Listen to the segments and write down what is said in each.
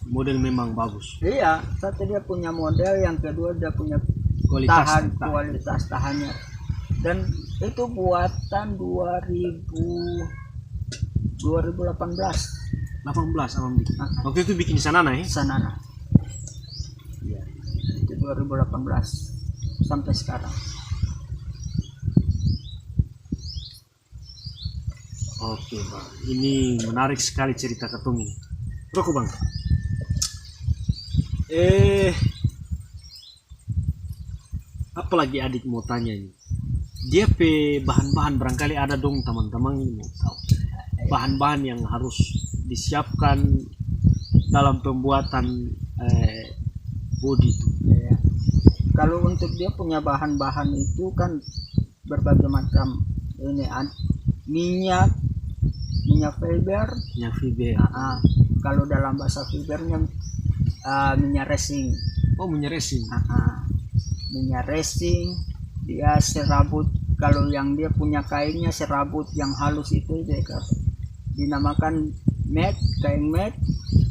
model memang bagus. Iya, satu dia punya model, yang kedua dia punya Kualitas kualitas tahannya. Dan itu buatan 2018 18 abang bikin. Waktu itu bikin di sana ya? Sanana. Iya, itu 2018 sampai sekarang. Oke bang, ini menarik sekali cerita ketemu. Rokok bang. Apalagi adik mau tanya ini. Dia bahan-bahan barangkali ada dong teman-teman ini mau tahu. Bahan-bahan yang harus disiapkan dalam pembuatan body itu. Ya. Kalau untuk dia punya bahan-bahan itu kan berbagai macam. Ini minyak fiber. Minyak fiber. Kalau dalam bahasa fibernya minyak resin. Oh, minyak resin. Minyak resin, dia serabut. Kalau yang dia punya kainnya serabut yang halus itu dia dinamakan mat, kain mat.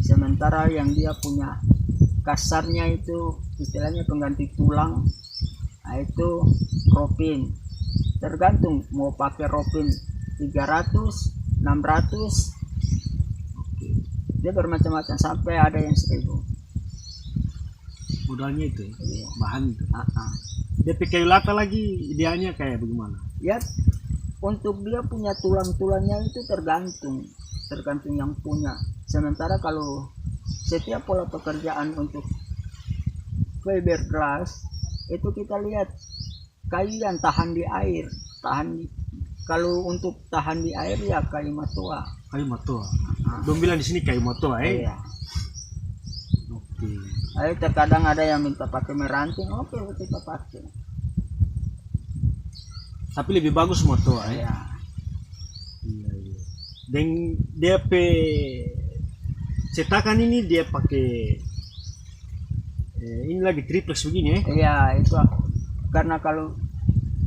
Sementara yang dia punya kasarnya itu istilahnya pengganti tulang, itu ropin. Tergantung mau pakai ropin 300, 600, dia bermacam-macam sampai ada yang 1000. Modalnya itu Iya. bahan itu. Dia pakai lata lagi, idealnya kayak bagaimana? Ya, untuk dia punya tulang-tulangnya itu tergantung yang punya. Sementara kalau setiap pola pekerjaan untuk fiberglass itu kita lihat kayu yang tahan di air, kalau untuk tahan di air ya kayu matua. Kayu matua. Dong bilang di sini kayu matua Iya. Oke. Terkadang ada yang minta pakai meranting, oke kita pakai. Tapi lebih bagus matua Iya. Iya. Dan dia cetakan ini dia pakai ini lagi triplex begini Iya, itu karena kalau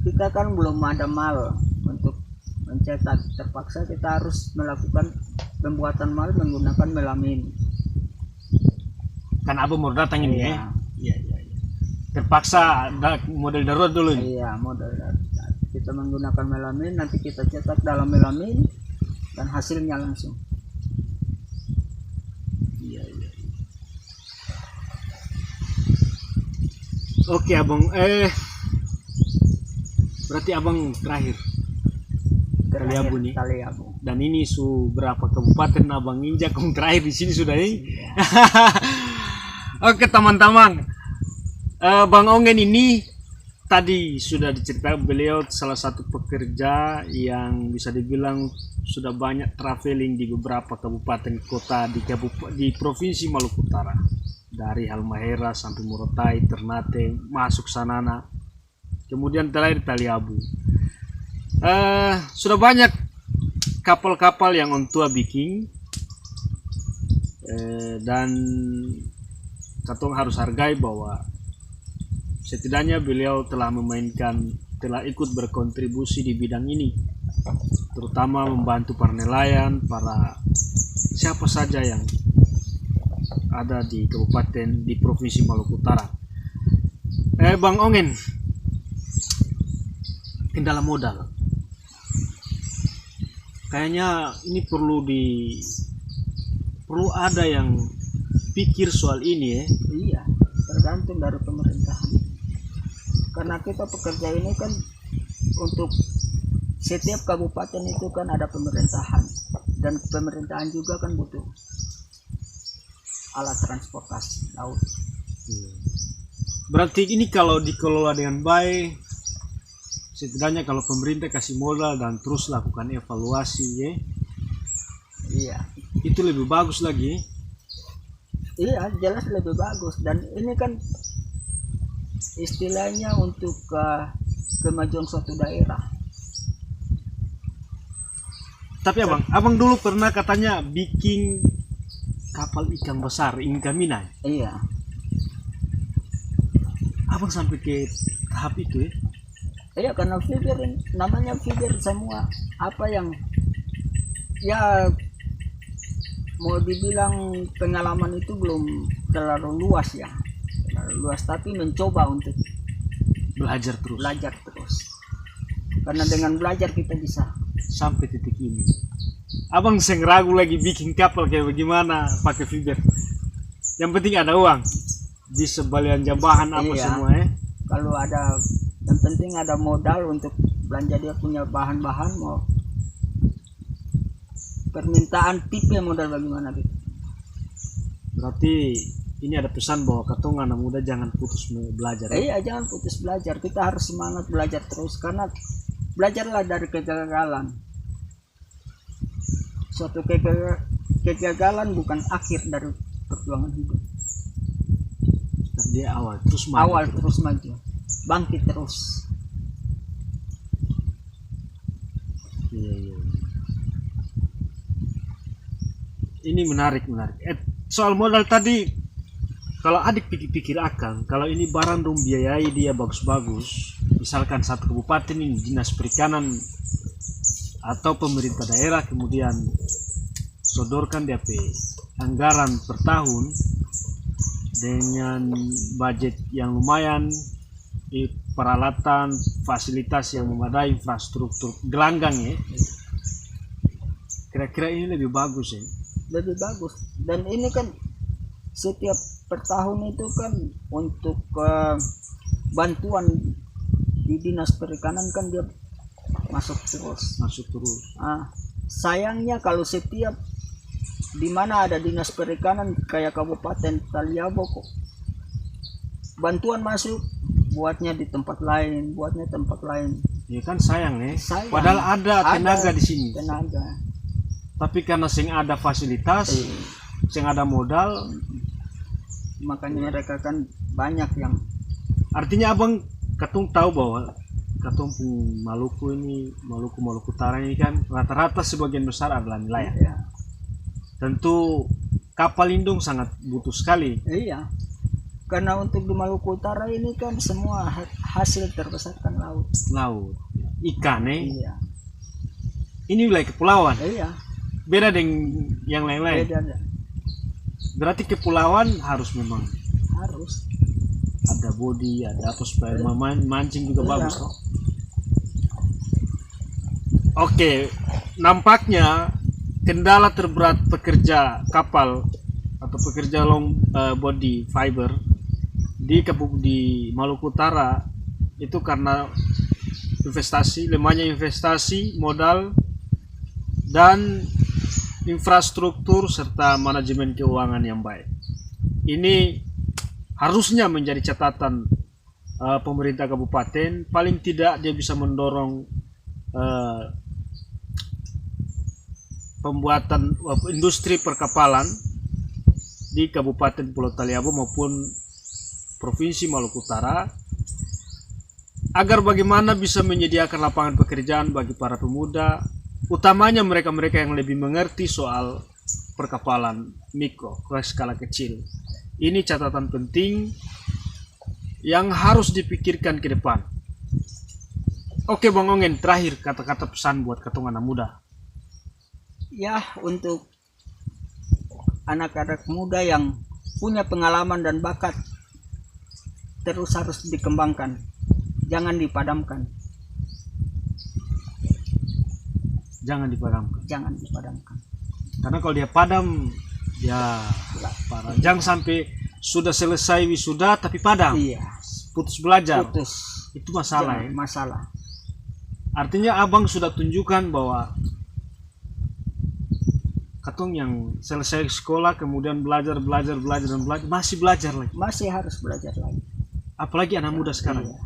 kita kan belum ada mal untuk mencetak, terpaksa kita harus melakukan pembuatan mal menggunakan melamin. Kan abang mau datang ini Iya. Iya. Terpaksa ada model darurat dulu nih. Iya, modal kita menggunakan melamin, nanti kita cetak dalam melamin dan hasilnya langsung. Iya. Oke abang, berarti abang terakhir Taliabu nih. Taliabu. Dan ini berapa kabupaten abang injak terakhir di sini sudah ini. Oke teman-teman, Bang Ongen ini tadi sudah diceritakan beliau salah satu pekerja yang bisa dibilang sudah banyak traveling di beberapa kabupaten kota di Provinsi Maluku Utara, dari Halmahera sampai Morotai, Ternate, masuk Sanana, kemudian terakhir Taliabu. Sudah banyak kapal-kapal yang on tua bikin, dan katong harus hargai bahwa setidaknya beliau telah ikut berkontribusi di bidang ini, terutama membantu para nelayan, para siapa saja yang ada di kabupaten di Provinsi Maluku Utara. Bang Ongen, kendala modal kayaknya ini perlu ada yang pikir soal ini Iya, tergantung dari pemerintahan. Karena kita pekerja ini kan untuk setiap kabupaten itu kan ada pemerintahan, dan pemerintahan juga kan butuh alat transportasi laut. Berarti ini kalau dikelola dengan baik, setidaknya kalau pemerintah kasih modal dan terus lakukan evaluasi Iya. Itu lebih bagus lagi. Iya, jelas lebih bagus. Dan ini kan istilahnya untuk kemajuan suatu daerah. Tapi abang dulu pernah katanya bikin kapal ikan besar, Inkamina. Iya. Abang sampai ke tahap itu Iya, karena fiber namanya fiber semua apa yang ya mau dibilang pengalaman itu belum terlalu luas ya, terlalu luas, tapi mencoba untuk Belajar terus belajar terus, karena dengan belajar kita bisa. sampai titik ini. Abang seng ragu lagi bikin kapal kayak bagaimana pakai fiber. Yang penting ada uang, bisa belanja bahan apa Iya. semua ya. Kalau ada, yang penting ada modal untuk belanja, dia punya bahan-bahan, mau permintaan tipe modal bagaimana gitu. Berarti ini ada pesan bahwa katong anak muda jangan putus belajar. Ya? Iya, jangan putus belajar, kita harus semangat belajar terus, karena belajarlah dari kegagalan. Suatu kegagalan bukan akhir dari perjuangan hidup. Tapi dia awal terus maju. Awal terus maju, bangkit terus. Iya, iya. Ini menarik. Soal modal tadi, kalau adik pikir-pikir akan, kalau ini barang dong biayai dia bagus-bagus, misalkan satu kabupaten ini dinas perikanan atau pemerintah daerah kemudian sodorkan DP anggaran per tahun dengan budget yang lumayan, peralatan, fasilitas yang memadai, infrastruktur gelanggang ya. Kira-kira ini lebih bagus ya. Lebih bagus, dan ini kan setiap per tahun itu kan untuk bantuan di dinas perikanan kan dia masuk terus. Sayangnya kalau setiap di mana ada dinas perikanan kayak Kabupaten Taliabo kok bantuan masuk, buatnya di tempat lain, Ya kan sayang ya. Sayang. Padahal ada tenaga di sini. Tenaga. Tapi karena sing ada fasilitas, sing ada modal, makanya mereka kan banyak yang. Artinya abang katung tahu bahwa katung Maluku ini, Maluku Utara ini kan rata-rata sebagian besar adalah nelayan. Iya. Tentu kapal lindung sangat butuh sekali. Iya. Karena untuk di Maluku Utara ini kan semua hasil terbesar kan laut. Ikan Iya. Ini wilayah kepulauan. Iya. Beda dengan yang lain-lain. Beda. Berarti kepulauan harus memang Harus. ada bodi, ada apa supaya mancing juga Iya. bagus toh. Oke, nampaknya kendala terberat pekerja kapal atau pekerja long body fiber di Maluku Utara itu karena lemahnya investasi, modal, dan infrastruktur serta manajemen keuangan yang baik. Ini harusnya menjadi catatan pemerintah kabupaten. Paling tidak dia bisa mendorong pembuatan industri perkapalan di Kabupaten Pulau Taliabo maupun Provinsi Maluku Utara, agar bagaimana bisa menyediakan lapangan pekerjaan bagi para pemuda, utamanya mereka-mereka yang lebih mengerti soal perkapalan mikro, skala kecil. Ini catatan penting yang harus dipikirkan ke depan. Oke Bang Ongen, terakhir kata-kata pesan buat katong anak muda. Ya, untuk anak-anak muda yang punya pengalaman dan bakat terus harus dikembangkan, jangan dipadamkan. Jangan dipadamkan. Karena kalau dia padam, ya parah. Jangan sampai sudah selesai wisuda tapi padam. Iya. Putus belajar. Putus. Itu masalah ya. Masalah. Artinya abang sudah tunjukkan bahwa katong yang selesai sekolah kemudian belajar masih belajar lagi. Masih harus belajar lagi. Apalagi anak muda sekarang. Iya.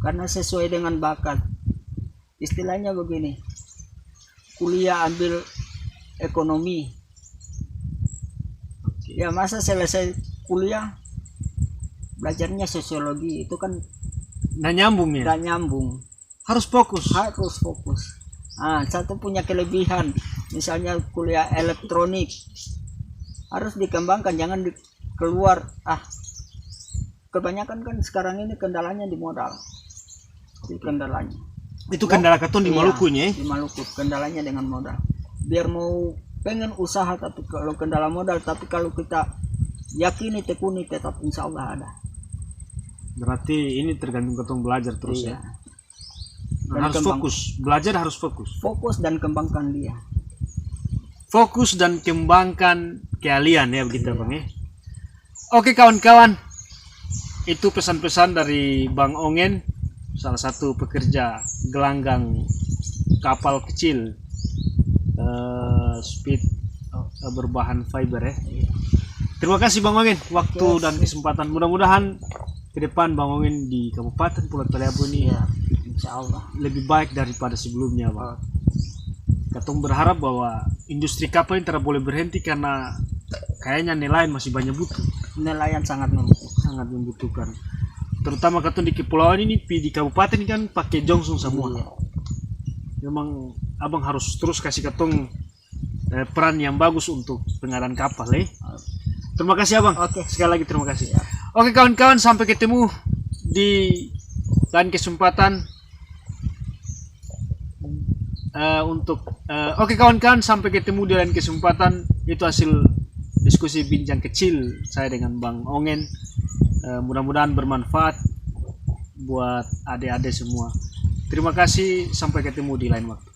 Karena sesuai dengan bakat. Istilahnya begini. Kuliah ambil ekonomi. Ya masa selesai kuliah belajarnya sosiologi, itu kan Nggak nyambung ya. nggak nyambung. Harus fokus. Satu punya kelebihan, misalnya kuliah elektronik harus dikembangkan, jangan keluar. Kebanyakan kan sekarang ini kendalanya di modal. Kendalanya Itu kendala katong di Maluku nya. di Maluku kendalanya dengan modal. Biar mau pengen usaha tapi kalau kendala modal, tapi kalau kita yakini tekuni tetap insya Allah ada. Berarti ini tergantung ketong belajar terus Iya. ya. Nah, harus fokus, belajar harus fokus. Fokus dan kembangkan dia. Fokus dan kembangkan keahlian ya begitu Bang ya. Oke kawan-kawan, itu pesan-pesan dari Bang Ongen, salah satu pekerja gelanggang kapal kecil speed berbahan fiber ya. Terima kasih Bang Ongen waktu dan kesempatan. Mudah-mudahan ke depan Bang Ongen di Kabupaten Pulau Taliabu ini Iya, insya Allah. lebih baik daripada sebelumnya Bang. Katong berharap bahwa industri kapal ini tidak boleh berhenti karena kayaknya nelayan masih banyak butuh, Nelayan sangat membutuhkan. Terutama katong di kepulauan ini di kabupaten ini kan pakai jongsong semua. Iya. Memang abang harus terus kasih katong peran yang bagus untuk pengadaan kapal Terima kasih abang. Oke. Sekali lagi terima kasih. Oke kawan-kawan, sampai ketemu di lain kesempatan. Oke kawan-kawan, sampai ketemu di lain kesempatan. Itu hasil diskusi bincang kecil saya dengan Bang Ongen. Mudah-mudahan bermanfaat buat adik-adik semua. Terima kasih, sampai ketemu di lain waktu.